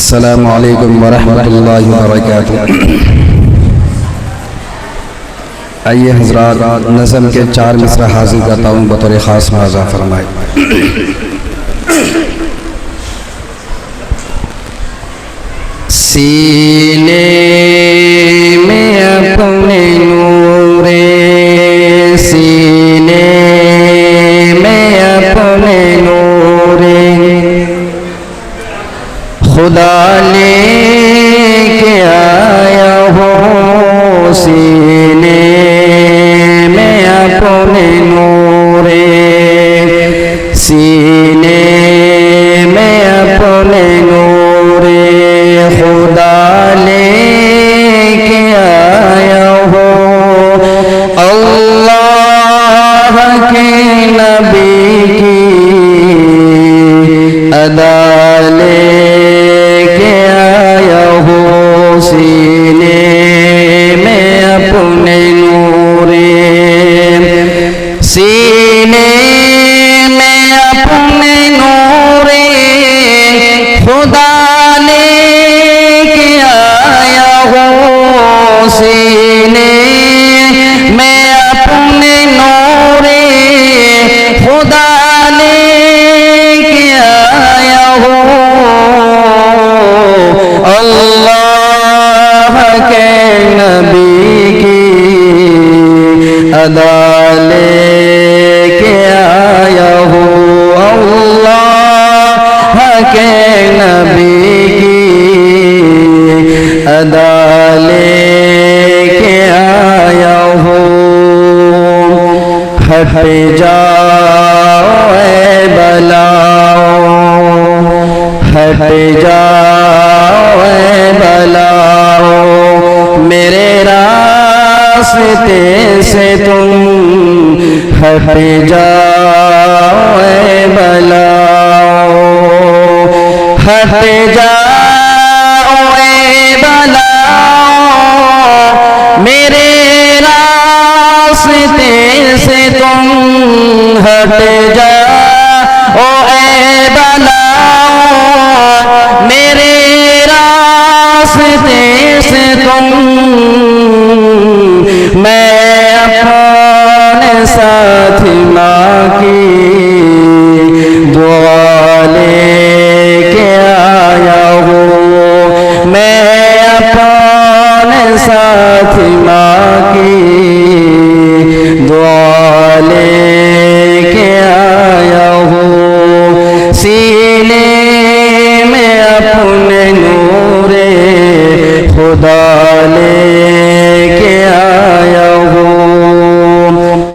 السلام علیکم ورحمۃ اللہ وبرکاتہ۔ آئیے حضرات نظم کے 4 مصرع حاضر کرتا ہوں بطور خاص مواضع فرمائے۔ سینے میں اپنے نور، سینے میں اپنے نور خدا لے کے آیا ہو، سینے میں اپنے نور، سینے میں اپنے نور خدا لے کے آیا ہو، اللہ کے نبی کی ادا لے کے آیا ہو، سینے میں اپنے نور، سینے میں اپنے نور خدا سینے میں اپنے نور خدا لے کے آیا ہو، اللہ کے نبی کی ادا لے کے آیا ہو، اللہ کے نبی کی ادا لے ہٹ جاؤ اے بلاؤ، ہٹ جاؤ اے بلاؤ میرے راستے سے تم، ہٹ جاؤ اے بلاؤ، ہٹ جاؤ اے بلاؤ میرے راستے سے تم، ہٹ جاؤ اے بلاؤ میرے راستے سے تم، میں اپنے ساتھ ماں کی دعا لے کے آیا ہوں، میں اپنے ساتھ ماں کی دعا لے کے آیا ہوں، سینے میں اپنے نور خدا لے